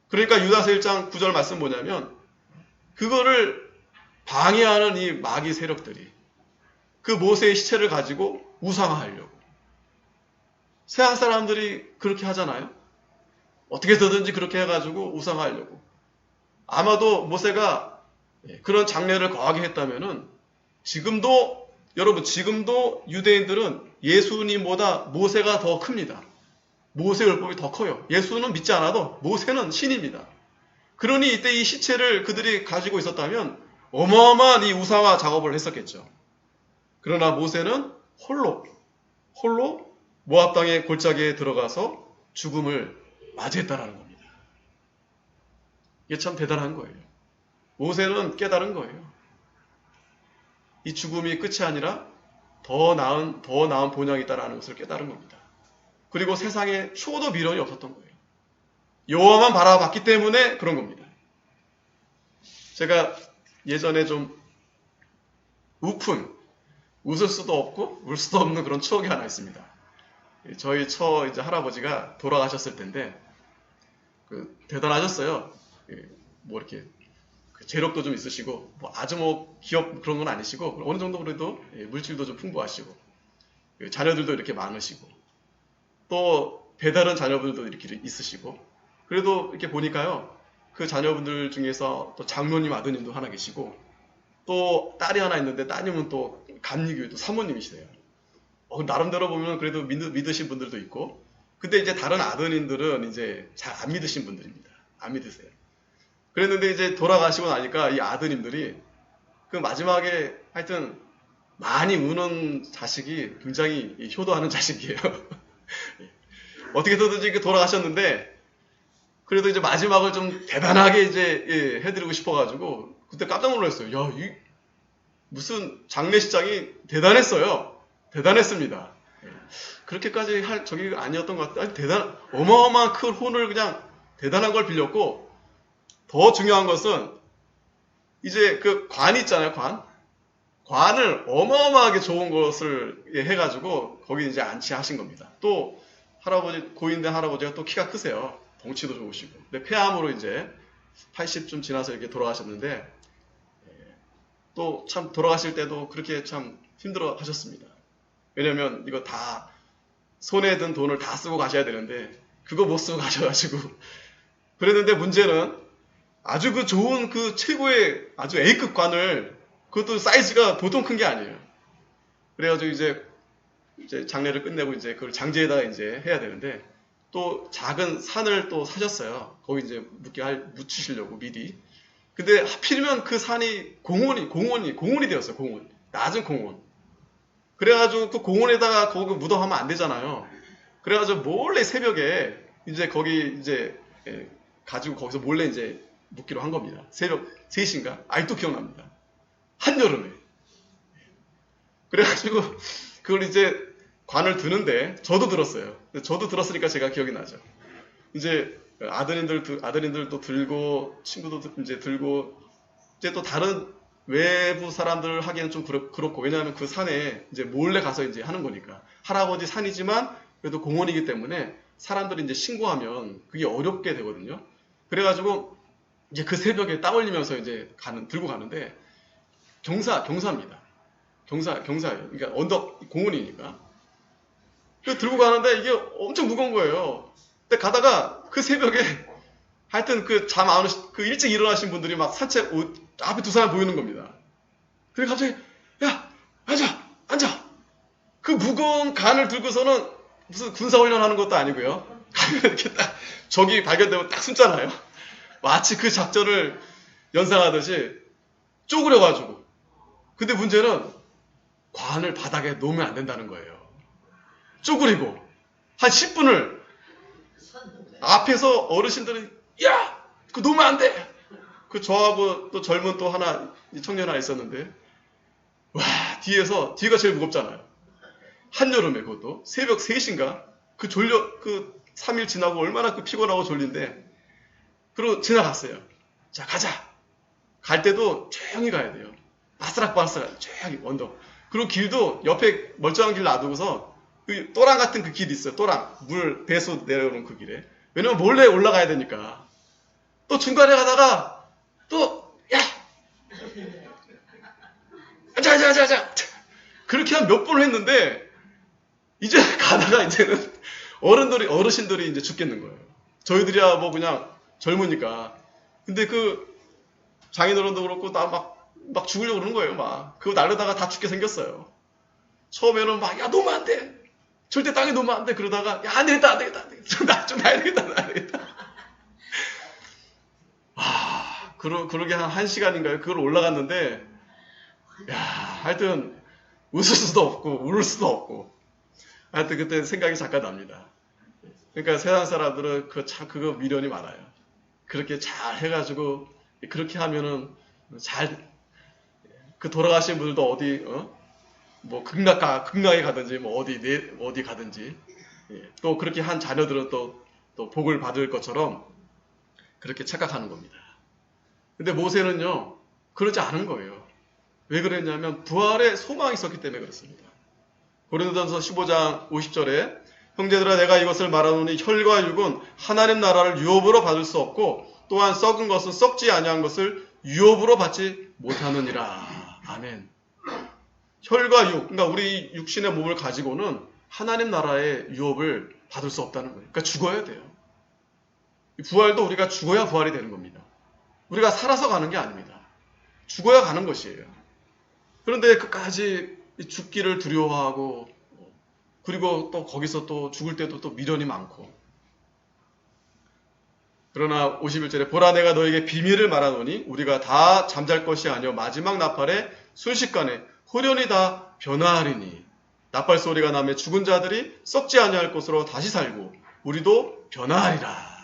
그러니까 유다서 1장 9절 말씀 뭐냐면 그거를 방해하는 이 마귀 세력들이 그 모세의 시체를 가지고 우상화하려고. 세상 사람들이 그렇게 하잖아요. 어떻게 해서든지 그렇게 해가지고 우상화하려고. 아마도 모세가 그런 장례를 거하게 했다면은 지금도 유대인들은 예수님보다 모세가 더 큽니다. 모세 율법이 더 커요. 예수는 믿지 않아도 모세는 신입니다. 그러니 이때 이 시체를 그들이 가지고 있었다면 어마어마한 이 우상화 작업을 했었겠죠. 그러나 모세는 홀로 모압 땅의 골짜기에 들어가서 죽음을 맞이했다라는 겁니다. 이게 참 대단한 거예요. 모세는 깨달은 거예요. 이 죽음이 끝이 아니라 더 나은 본향이 있다라는 것을 깨달은 겁니다. 그리고 세상에 초도 미련이 없었던 거예요. 여호와만 바라봤기 때문에 그런 겁니다. 제가 예전에 좀 웃을 수도 없고 울 수도 없는 그런 추억이 하나 있습니다. 저희 이제 할아버지가 돌아가셨을 텐데 대단하셨어요. 뭐 이렇게 재력도 좀 있으시고 아주 기업 그런 건 아니시고 어느 정도 그래도 물질도 좀 풍부하시고 자녀들도 이렇게 많으시고 또 배다른 자녀분들도 이렇게 있으시고 그래도 이렇게 보니까요 그 자녀분들 중에서 또 장로님 아드님도 하나 계시고 또 딸이 하나 있는데 따님은 또 감리교회 또 사모님이시대요. 나름대로 보면 그래도 믿으신 분들도 있고 근데 이제 다른 아드님들은 이제 잘 안 믿으신 분들입니다. 안 믿으세요. 그랬는데 이제 돌아가시고 나니까 이 아드님들이 그 마지막에 하여튼 많이 우는 자식이 굉장히 효도하는 자식이에요. 어떻게든지 돌아가셨는데 그래도 이제 마지막을 좀 대단하게 이제 해드리고 싶어가지고 그때 깜짝 놀랐어요. 야, 무슨 장례식장이 대단했어요. 대단했습니다. 그렇게까지 할 적이 아니었던 것 같아요. 어마어마한 큰 혼을 그냥 대단한 걸 빌렸고 더 중요한 것은 이제 그 관이 있잖아요. 관을 어마어마하게 좋은 것을 해가지고 거기 이제 안치하신 겁니다. 또 고인된 할아버지가 또 키가 크세요. 덩치도 좋으시고. 근데 폐암으로 이제 80쯤 지나서 이렇게 돌아가셨는데 또 참 돌아가실 때도 그렇게 참 힘들어 하셨습니다. 왜냐면 이거 다 손에 든 돈을 다 쓰고 가셔야 되는데 그거 못 쓰고 가셔가지고 그랬는데 문제는 아주 그 좋은 그 최고의 아주 A급 관을 그것도 사이즈가 보통 큰 게 아니에요. 그래가지고 이제 장례를 끝내고 이제 그걸 장제에다가 이제 해야 되는데 또 작은 산을 또 사셨어요. 거기 이제 묻히시려고 미리. 근데 하필이면 그 산이 공원이 되었어요. 공원. 낮은 공원. 그래가지고 그 공원에다가 거기 무덤하면 안 되잖아요. 그래가지고 몰래 새벽에 이제 거기 이제 가지고 거기서 몰래 이제 묻기로 한 겁니다. 새벽 3시인가? 아직도 기억납니다. 한여름에. 그래가지고 그걸 이제 관을 드는데 저도 들었어요. 저도 들었으니까 제가 기억이 나죠. 이제 아드님들도 들고 친구도 이제 들고 이제 또 다른 외부 사람들 하기에는 좀 그렇고 왜냐하면 그 산에 이제 몰래 가서 이제 하는 거니까 할아버지 산이지만 그래도 공원이기 때문에 사람들이 이제 신고하면 그게 어렵게 되거든요. 그래가지고 이제 그 새벽에 땀 흘리면서 이제 들고 가는데 경사입니다. 경사예요. 그러니까 언덕 공원이니까. 그 들고 가는데 이게 엄청 무거운 거예요. 근데 가다가 그 새벽에 하여튼 그 일찍 일어나신 분들이 막 산책 앞에 두 사람 보이는 겁니다. 그래 갑자기 야 앉아. 그 무거운 간을 들고서는 무슨 군사훈련 하는 것도 아니고요. 가면 이렇게 딱 적이 발견되면 딱 숨잖아요. 마치 그 작전을 연상하듯이 쪼그려가지고. 근데 문제는 관을 바닥에 놓으면 안 된다는 거예요. 쪼그리고 한 10분을 앞에서 어르신들은 야! 그거 놓으면 안 돼! 저하고 또 젊은 또 청년 하나 있었는데 와 뒤가 제일 무겁잖아요. 한여름에 그것도 새벽 3시인가 그 3일 지나고 얼마나 피곤하고 졸린데 그리고 지나갔어요. 자 가자. 갈 때도 조용히 가야 돼요. 바스락바스락 조용히 언덕. 그리고 길도 옆에 멀쩡한 길 놔두고서 그 또랑 같은 그 길 있어요. 또랑 물 배수 내려오는 그 길에. 왜냐면 몰래 올라가야 되니까. 또 중간에 가다가 또 야! 앉아. 그렇게 한 몇 번을 했는데 이제 가다가 이제는 어르신들이 이제 죽겠는 거예요. 저희들이야 뭐 그냥 젊으니까. 근데 그 장인어른도 그렇고 나 막 죽으려고 그러는 거예요. 막 그거 날려다가 다 죽게 생겼어요. 처음에는 막 야 놓으면 안 돼. 절대 땅에 놓으면 안 돼. 그러다가 야 안 되겠다. 좀 놔야 되겠다. 그러게 한 1시간인가요? 그걸 올라갔는데 야 하여튼 웃을 수도 없고 울을 수도 없고. 하여튼 그때 생각이 잠깐 납니다. 그러니까 세상 사람들은 그거 미련이 많아요. 그렇게 잘 해가지고 그렇게 하면은 그 돌아가신 분들도 어디 뭐 극락에 가든지 뭐 어디 가든지 또 그렇게 한 자녀들은 또 복을 받을 것처럼 그렇게 착각하는 겁니다. 근데 모세는요 그러지 않은 거예요. 왜 그랬냐면 부활의 소망이 있었기 때문에 그렇습니다. 고린도전서 15장 50절에 형제들아 내가 이것을 말하노니 혈과 육은 하나님 나라를 유업으로 받을 수 없고 또한 썩은 것은 썩지 아니한 것을 유업으로 받지 못하느니라. 아멘. 혈과 육, 그러니까 우리 육신의 몸을 가지고는 하나님 나라의 유업을 받을 수 없다는 거예요. 그러니까 죽어야 돼요. 부활도 우리가 죽어야 부활이 되는 겁니다. 우리가 살아서 가는 게 아닙니다. 죽어야 가는 것이에요. 그런데 끝까지 죽기를 두려워하고 그리고 또 거기서 또 죽을 때도 또 미련이 많고. 그러나 51절에 보라 내가 너에게 비밀을 말하노니 우리가 다 잠잘 것이 아니요 마지막 나팔에 순식간에 호련히 다 변화하리니 나팔 소리가 나며 죽은 자들이 썩지 아니할 것으로 다시 살고 우리도 변화하리라.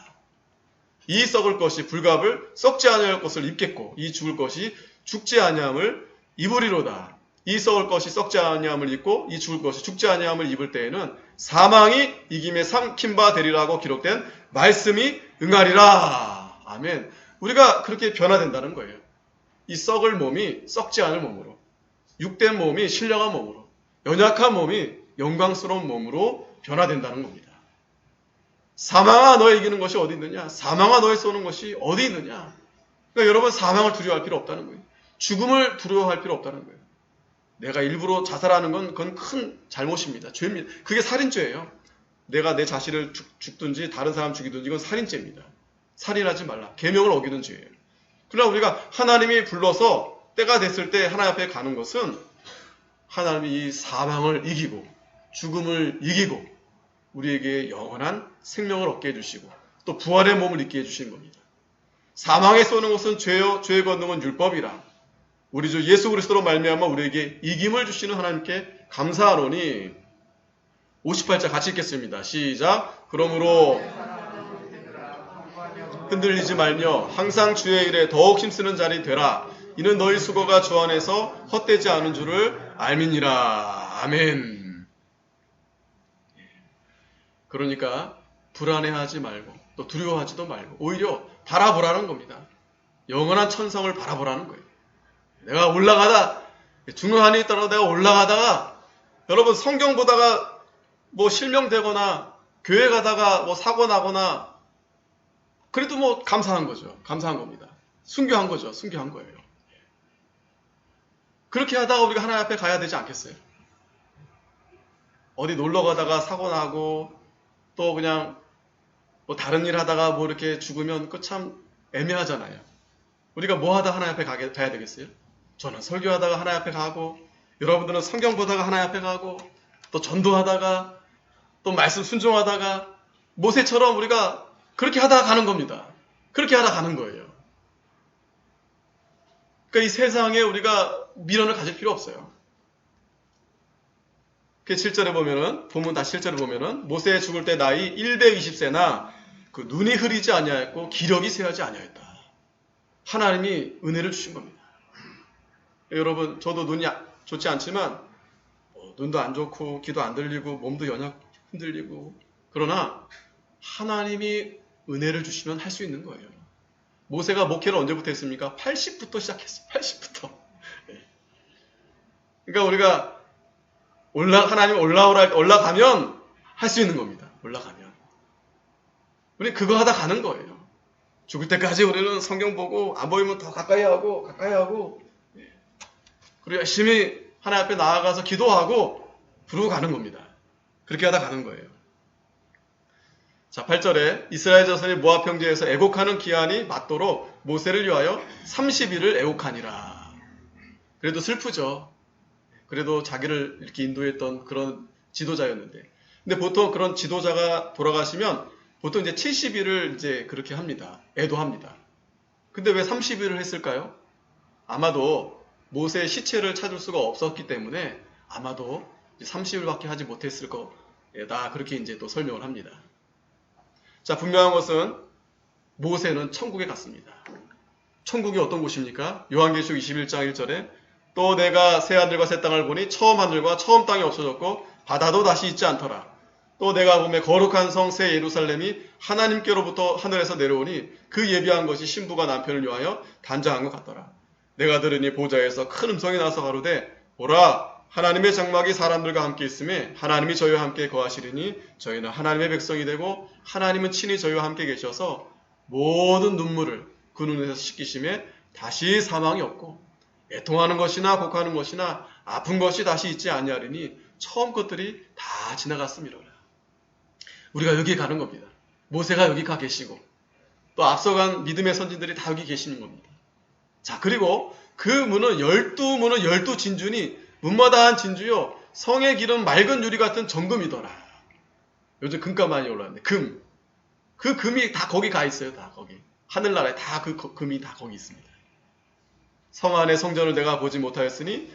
이 썩을 것이 불갑을 썩지 아니할 것을 입겠고 이 죽을 것이 죽지 아니함을 입으리로다. 이 썩을 것이 썩지 아니함을 입고 이 죽을 것이 죽지 아니함을 입을 때에는 사망이 이김에 삼킨 바 되리라고 기록된 말씀이 응하리라. 아멘. 우리가 그렇게 변화된다는 거예요. 이 썩을 몸이 썩지 않을 몸으로, 육된 몸이 신령한 몸으로, 연약한 몸이 영광스러운 몸으로 변화된다는 겁니다. 사망아 너의 이기는 것이 어디 있느냐? 사망아 너의 쏘는 것이 어디 있느냐? 그러니까 여러분 사망을 두려워할 필요 없다는 거예요. 죽음을 두려워할 필요 없다는 거예요. 내가 일부러 자살하는 건 그건 큰 잘못입니다. 죄입니다. 그게 살인죄예요. 내가 내 자신을 죽든지 다른 사람 죽이든지 이건 살인죄입니다. 살인하지 말라. 계명을 어기는 죄예요. 그러나 우리가 하나님이 불러서 때가 됐을 때 하나님 앞에 가는 것은 하나님이 이 사망을 이기고 죽음을 이기고 우리에게 영원한 생명을 얻게 해주시고 또 부활의 몸을 있게 해주신 겁니다. 사망에 쏘는 것은 죄요 죄의 권능은 율법이라. 우리 주 예수 그리스도로 말미암아 우리에게 이김을 주시는 하나님께 감사하노니 58절 같이 읽겠습니다. 시작. 그러므로 흔들리지 말며 항상 주의 일에 더욱 힘쓰는 자리 되라. 이는 너희 수고가 주 안에서 헛되지 않은 줄을 알미니라. 아멘. 그러니까 불안해하지 말고 또 두려워하지도 말고 오히려 바라보라는 겁니다. 영원한 천성을 바라보라는 거예요. 내가 올라가다 죽는 한이 있더라도 내가 올라가다가 여러분 성경 보다가 뭐 실명되거나 교회 가다가 뭐 사고 나거나 그래도 뭐 감사한 거죠. 감사한 겁니다. 순교한 거죠. 순교한 거예요. 그렇게 하다가 우리가 하나님 앞에 가야 되지 않겠어요? 어디 놀러 가다가 사고 나고 또 그냥 뭐 다른 일 하다가 뭐 이렇게 죽으면 그 참 애매하잖아요. 우리가 뭐 하다 하나님 앞에 가야 되겠어요? 저는 설교하다가 하나님 앞에 가고 여러분들은 성경 보다가 하나님 앞에 가고 또 전도하다가 또 말씀 순종하다가 모세처럼 우리가 그렇게 하다가 가는 겁니다. 그렇게 하다 가는 거예요. 그러니까 이 세상에 우리가 미련을 가질 필요 없어요. 그 7절에 보면은 본문 다시 7절에 보면은 모세 죽을 때 나이 120세나 그 눈이 흐리지 아니하였고 기력이 쇠하지 아니하였다. 하나님이 은혜를 주신 겁니다. 여러분 저도 눈이 좋지 않지만 눈도 안 좋고 귀도 안 들리고 몸도 연약 흔들리고 그러나 하나님이 은혜를 주시면 할 수 있는 거예요. 모세가 목회를 언제부터 했습니까? 80부터 시작했어요. 80부터. 그러니까 우리가 하나님 올라가면 할 수 있는 겁니다. 올라가면. 우리 그거 하다 가는 거예요. 죽을 때까지 우리는 성경 보고 안 보이면 더 가까이 하고 그리고 열심히 하나님 앞에 나아가서 기도하고 부르고 가는 겁니다. 그렇게 하다 가는 거예요. 자, 8절에 이스라엘 자손이 모압 평지에서 애곡하는 기한이 맞도록 모세를 위하여 30일을 애곡하니라. 그래도 슬프죠. 그래도 자기를 이렇게 인도했던 그런 지도자였는데. 근데 보통 그런 지도자가 돌아가시면 보통 이제 70일을 이제 그렇게 합니다. 애도합니다. 근데 왜 30일을 했을까요? 아마도 모세의 시체를 찾을 수가 없었기 때문에 아마도 30일밖에 하지 못했을 거다. 그렇게 이제 또 설명을 합니다. 자, 분명한 것은 모세는 천국에 갔습니다. 천국이 어떤 곳입니까? 요한계시록 21장 1절에 또 내가 새 하늘과 새 땅을 보니 처음 하늘과 처음 땅이 없어졌고 바다도 다시 있지 않더라. 또 내가 보매 거룩한 성 새 예루살렘이 하나님께로부터 하늘에서 내려오니 그 예비한 것이 신부가 남편을 위하여 단장한 것 같더라. 내가 들으니 보좌에서 큰 음성이 나서 가로되 보라 하나님의 장막이 사람들과 함께 있음에 하나님이 저희와 함께 거하시리니 저희는 하나님의 백성이 되고 하나님은 친히 저희와 함께 계셔서 모든 눈물을 그 눈에서 씻기심에 다시 사망이 없고 애통하는 것이나 곡하는 것이나 아픈 것이 다시 있지 아니하리니 처음 것들이 다 지나갔음이로라. 우리가 여기 가는 겁니다. 모세가 여기 가 계시고 또 앞서간 믿음의 선진들이 다 여기 계시는 겁니다. 자, 그리고 그 문은 12문은 12진주니 문마다 한 진주요 성의 길은 맑은 유리 같은 정금이더라. 요즘 금값 많이 올랐는데 금. 그 금이 다 거기 가 있어요. 다 거기. 하늘나라에 다 그 금이 다 거기 있습니다. 성 안의 성전을 내가 보지 못하였으니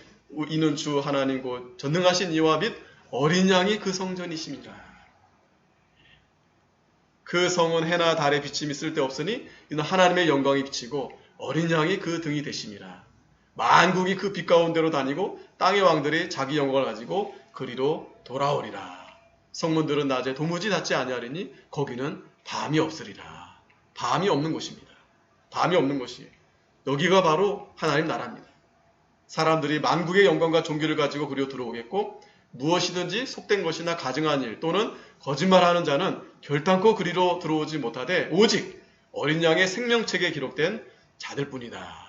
이는 주 하나님 곧 전능하신 이와 및 어린 양이 그 성전이심이라. 그 성은 해나 달의 비침이 쓸데없으니 이는 하나님의 영광이 비치고 어린 양이 그 등이 되심이라. 만국이 그 빛 가운데로 다니고 땅의 왕들이 자기 영광을 가지고 그리로 돌아오리라. 성문들은 낮에 도무지 닿지 아니하리니 거기는 밤이 없으리라. 밤이 없는 곳입니다. 밤이 없는 곳이 여기가 바로 하나님 나라입니다. 사람들이 만국의 영광과 존귀를 가지고 그리로 들어오겠고 무엇이든지 속된 것이나 가증한 일 또는 거짓말하는 자는 결단코 그리로 들어오지 못하되 오직 어린 양의 생명책에 기록된 자들뿐이다.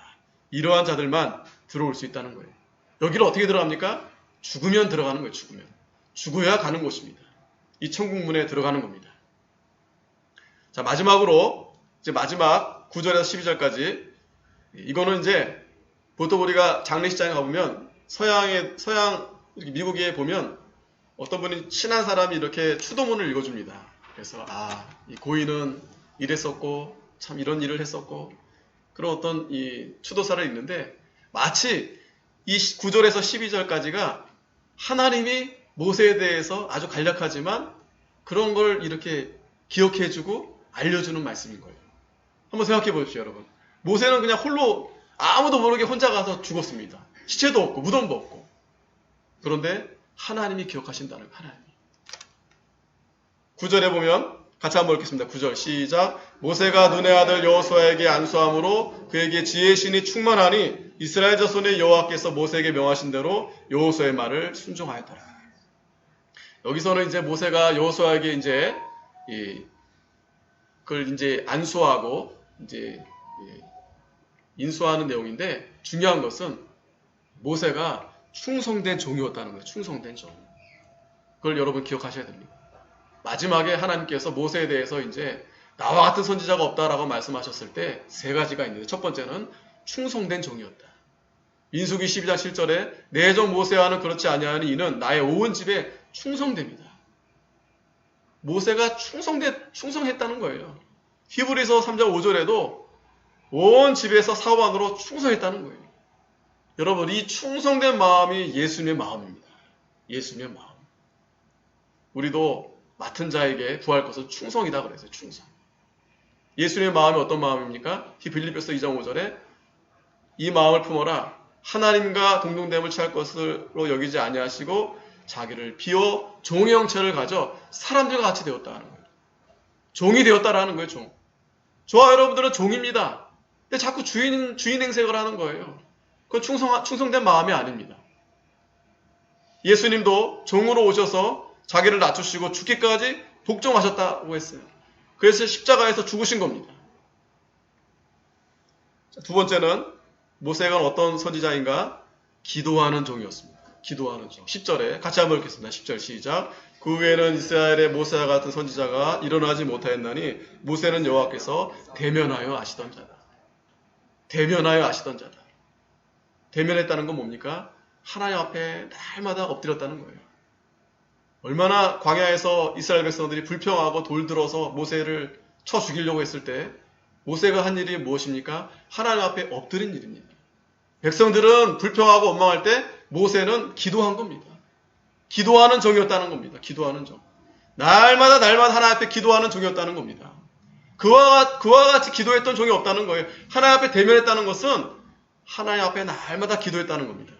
이러한 자들만 들어올 수 있다는 거예요. 여기를 어떻게 들어갑니까? 죽으면 들어가는 거예요. 죽으면. 죽어야 가는 곳입니다. 이 천국문에 들어가는 겁니다. 자, 마지막으로 이제 마지막 9절에서 12절까지 이거는 이제 보통 우리가 장례식장에 가보면 서양 미국에 보면 어떤 분이 친한 사람이 이렇게 추도문을 읽어줍니다. 그래서 이 고인은 이랬었고 참 이런 일을 했었고 그런 어떤 이 추도사를 읽는데 마치 이 9절에서 12절까지가 하나님이 모세에 대해서 아주 간략하지만 그런 걸 이렇게 기억해주고 알려주는 말씀인 거예요. 한번 생각해 보십시오, 여러분. 모세는 그냥 홀로 아무도 모르게 혼자 가서 죽었습니다. 시체도 없고 무덤도 없고. 그런데 하나님이 기억하신다는 거예요. 하나님이. 9절에 보면 같이 한번 읽겠습니다. 9절 시작. 모세가 눈의 아들 여호수아에게 안수함으로 그에게 지혜의 신이 충만하니 이스라엘 자손의 여호와께서 모세에게 명하신 대로 여호수아의 말을 순종하였더라. 여기서는 이제 모세가 여호수아에게 이제 그걸 이제 안수하고 이제 인수하는 내용인데 중요한 것은 모세가 충성된 종이었다는 거예요. 충성된 종. 그걸 여러분 기억하셔야 됩니다. 마지막에 하나님께서 모세에 대해서 이제 나와 같은 선지자가 없다라고 말씀하셨을 때 세 가지가 있는데 첫 번째는 충성된 종이었다. 민수기 12장 7절에 내 종 모세와는 그렇지 아니하니 이는 나의 온 집에 충성됩니다. 모세가 충성했다는 거예요. 히브리서 3장 5절에도 온 집에서 사원으로 충성했다는 거예요. 여러분, 이 충성된 마음이 예수님의 마음입니다. 예수님의 마음. 우리도 맡은 자에게 구할 것은 충성이다 그랬어요. 충성. 예수님의 마음이 어떤 마음입니까? 빌립보서 2장 5절에 이 마음을 품어라. 하나님과 동등됨을 취할 것으로 여기지 아니하시고 자기를 비워 종의 형체를 가져 사람들과 같이 되었다는 거예요. 종이 되었다라는 거예요. 종. 저와 여러분들은 종입니다. 근데 자꾸 주인 행색을 하는 거예요. 그건 충성된 마음이 아닙니다. 예수님도 종으로 오셔서 자기를 낮추시고 죽기까지 복종하셨다고 했어요. 그래서 십자가에서 죽으신 겁니다. 두 번째는 모세가 어떤 선지자인가? 기도하는 종이었습니다. 기도하는 종. 10절에 같이 한번 읽겠습니다. 10절 시작. 그 후에는 이스라엘의 모세와 같은 선지자가 일어나지 못하였나니 모세는 여호와께서 대면하여 아시던 자다. 대면하여 아시던 자다. 대면했다는 건 뭡니까? 하나님 앞에 날마다 엎드렸다는 거예요. 얼마나 광야에서 이스라엘 백성들이 불평하고 돌 들어서 모세를 쳐 죽이려고 했을 때 모세가 한 일이 무엇입니까? 하나님 앞에 엎드린 일입니다. 백성들은 불평하고 원망할 때 모세는 기도한 겁니다. 기도하는 종이었다는 겁니다. 기도하는 종. 날마다 하나님 앞에 기도하는 종이었다는 겁니다. 그와 같이 기도했던 종이 없다는 거예요. 하나님 앞에 대면했다는 것은 하나님 앞에 날마다 기도했다는 겁니다.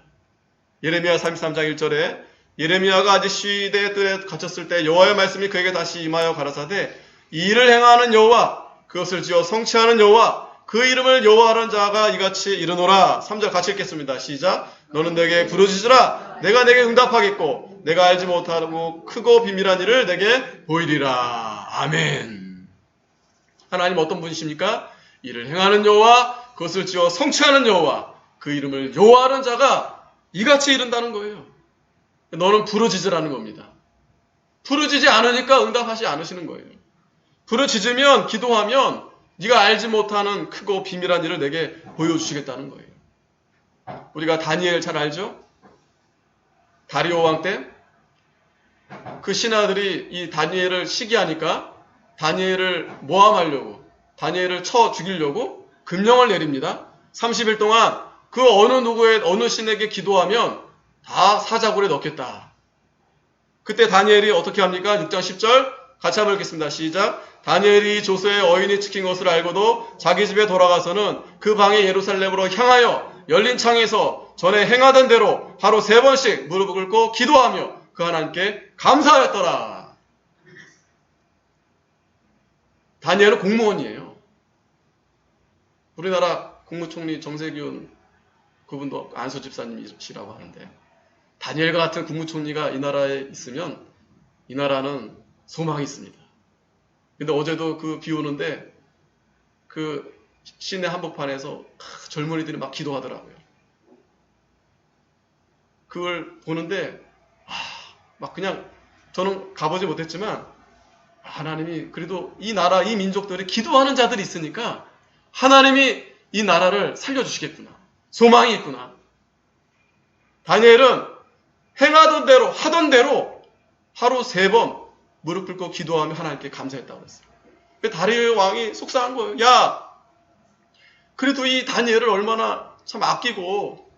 예레미야 33장 1절에 예레미야가 아직 시대의 뜰에 갇혔을 때 여호와의 말씀이 그에게 다시 임하여 가라사대 이 일을 행하는 여호와 그것을 지어 성취하는 여호와 그 이름을 여호와하는 자가 이같이 이르노라. 3절 같이 읽겠습니다. 시작. 너는 내게 부르짖으라. 내가 내게 응답하겠고 내가 알지 못하고 크고 비밀한 일을 내게 보이리라. 아멘. 하나님 어떤 분이십니까? 이를 행하는 여호와 그것을 지어 성취하는 여호와 그 이름을 여호와하는 자가 이같이 이른다는 거예요. 너는 부르짖으라는 겁니다. 부르짖지 않으니까 응답하지 않으시는 거예요. 부르짖으면 기도하면 네가 알지 못하는 크고 비밀한 일을 내게 보여주시겠다는 거예요. 우리가 다니엘 잘 알죠? 다리오 왕 때 그 신하들이 이 다니엘을 시기하니까 다니엘을 모함하려고 다니엘을 쳐 죽이려고 금령을 내립니다. 30일 동안 그 어느 신에게 기도하면 다 사자굴에 넣겠다. 그때 다니엘이 어떻게 합니까? 6장 10절 같이 한번 읽겠습니다. 시작. 다니엘이 조서의 어인이 지킨 것을 알고도 자기 집에 돌아가서는 그 방이 예루살렘으로 향하여 열린 창에서 전에 행하던 대로 하루 3번씩 무릎을 꿇고 기도하며 그 하나님께 감사하였더라. 다니엘은 공무원이에요. 우리나라 국무총리 정세균 그분도 안수 집사님이시라고 하는데 다니엘과 같은 국무총리가 이 나라에 있으면 이 나라는 소망이 있습니다. 근데 어제도 그 비 오는데 그 시내 한복판에서 젊은이들이 막 기도하더라고요. 그걸 보는데 막 그냥 저는 가보지 못했지만 하나님이 그래도 이 나라 이 민족들이 기도하는 자들이 있으니까 하나님이 이 나라를 살려주시겠구나. 소망이 있구나. 다니엘은 행하던 대로 하던 대로 하루 3번 무릎 꿇고 기도하며 하나님께 감사했다고 했어요. 다리오 왕이 속상한 거예요. 야, 그래도 이 다니엘을 얼마나 참 아끼고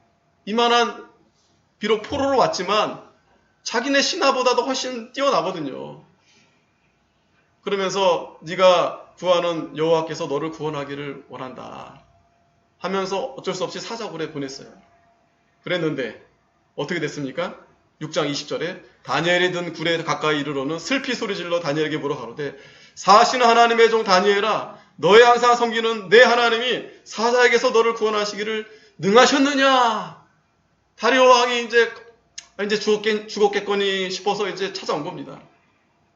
이만한 비록 포로로 왔지만 자기네 신하보다도 훨씬 뛰어나거든요. 그러면서 네가 구하는 여호와께서 너를 구원하기를 원한다 하면서 어쩔 수 없이 사자굴에 보냈어요. 그랬는데 어떻게 됐습니까? 6장 20절에 다니엘이 든 굴에 가까이 이르러는 슬피 소리질러 다니엘에게 물어 가로되 사시는 하나님의 종 다니엘아 너의 항상 섬기는 내 하나님이 사자에게서 너를 구원하시기를 능하셨느냐? 다리오 왕이 이제 죽었겠거니 싶어서 이제 찾아온 겁니다.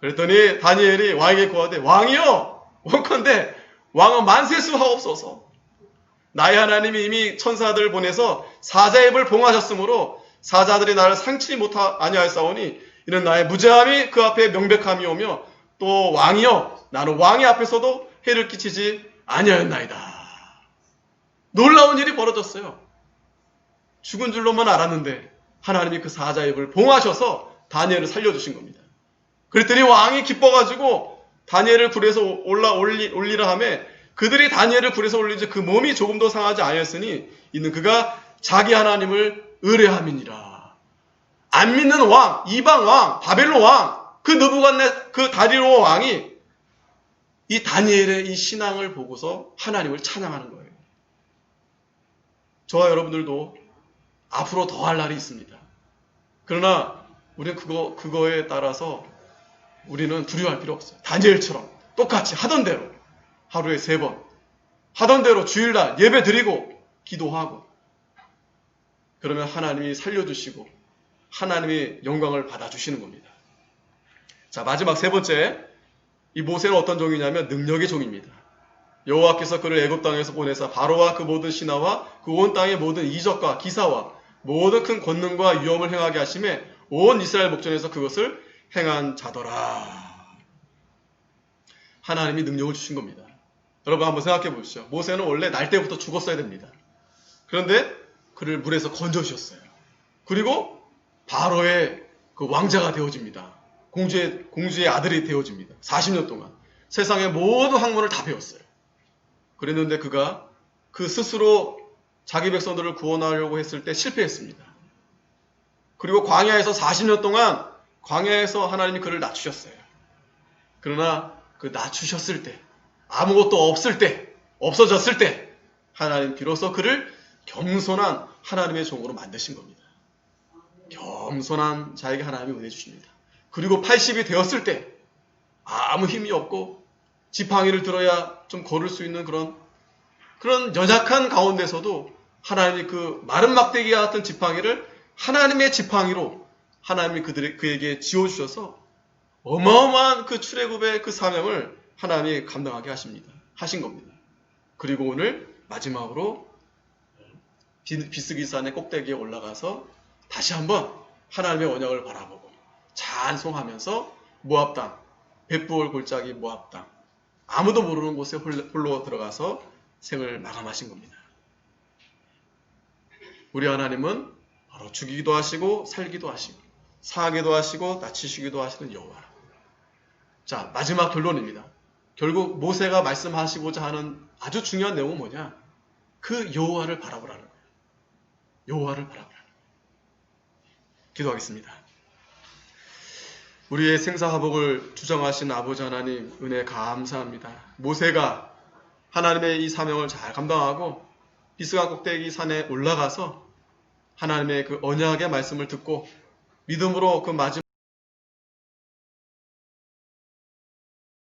그랬더니 다니엘이 왕에게 고하되 왕이여 원컨대 왕은 만세수 하옵소서. 나의 하나님이 이미 천사들을 보내서 사자의 입을 봉하셨으므로 사자들이 나를 상치 아니하였사오니 이는 나의 무죄함이 그 앞에 명백함이 오며 또 왕이여 나는 왕의 앞에서도 해를 끼치지 아니하였나이다. 놀라운 일이 벌어졌어요. 죽은 줄로만 알았는데 하나님이 그 사자의 입을 봉하셔서 다니엘을 살려주신 겁니다. 그랬더니 왕이 기뻐가지고 다니엘을 굴에서 올리라 하며 그들이 다니엘을 굴에서 올리지 그 몸이 조금도 상하지 아니었으니 이는 그가 자기 하나님을 의뢰함이니라. 안 믿는 왕, 이방 왕, 바벨론 왕, 그 느부갓네 그 다리오 왕이 이 다니엘의 이 신앙을 보고서 하나님을 찬양하는 거예요. 저와 여러분들도 앞으로 더 할 날이 있습니다. 그러나 우리는 그거에 따라서 우리는 두려워할 필요 없어요. 다니엘처럼 똑같이 하던 대로 하루에 3번 하던 대로 주일날 예배 드리고 기도하고 그러면 하나님이 살려주시고 하나님이 영광을 받아주시는 겁니다. 자, 마지막 3번째, 이 모세는 어떤 종이냐면 능력의 종입니다. 여호와께서 그를 애굽 땅에서 보내사 바로와 그 모든 신하와 그 온 땅의 모든 이적과 기사와 모든 큰 권능과 위엄을 행하게 하심에 온 이스라엘 목전에서 그것을 행한 자더라. 하나님이 능력을 주신 겁니다. 여러분 한번 생각해 보시죠. 모세는 원래 날 때부터 죽었어야 됩니다. 그런데 그를 물에서 건져주셨어요. 그리고 바로의 그 왕자가 되어집니다. 공주의 아들이 되어집니다. 40년 동안 세상의 모든 학문을 다 배웠어요. 그랬는데 그가 그 스스로 자기 백성들을 구원하려고 했을 때 실패했습니다. 그리고 광야에서 40년 동안 광야에서 하나님이 그를 낮추셨어요. 그러나 그 낮추셨을 때, 아무것도 없을 때, 없어졌을 때 하나님 비로소 그를 겸손한 하나님의 종으로 만드신 겁니다. 겸손한 자에게 하나님이 은혜 주십니다. 그리고 80이 되었을 때 아무 힘이 없고 지팡이를 들어야 좀 걸을 수 있는 그런 연약한 가운데서도 하나님이 그 마른 막대기와 같은 지팡이를 하나님의 지팡이로 하나님이 그에게 지어주셔서 어마어마한 그 출애굽의 그 사명을 하나님이 감당하게 하신 겁니다. 그리고 오늘 마지막으로 비스기산의 꼭대기에 올라가서 다시 한번 하나님의 언약을 바라보고 찬송하면서 모압 땅, 벳부올 골짜기 모압 땅, 아무도 모르는 곳에 홀로 들어가서 생을 마감하신 겁니다. 우리 하나님은 바로 죽이기도 하시고 살기도 하시고 사하기도 하시고 낮추시기도 하시는 여호와. 자, 마지막 결론입니다. 결국 모세가 말씀하시고자 하는 아주 중요한 내용은 뭐냐? 그 여호와를 바라보라는 거예요. 여호와를 바라보라는 거예요. 기도하겠습니다. 우리의 생사화복을 주정하신 아버지 하나님 은혜 감사합니다. 모세가 하나님의 이 사명을 잘 감당하고 비스가 꼭대기 산에 올라가서 하나님의 그 언약의 말씀을 듣고 믿음으로 그 마지막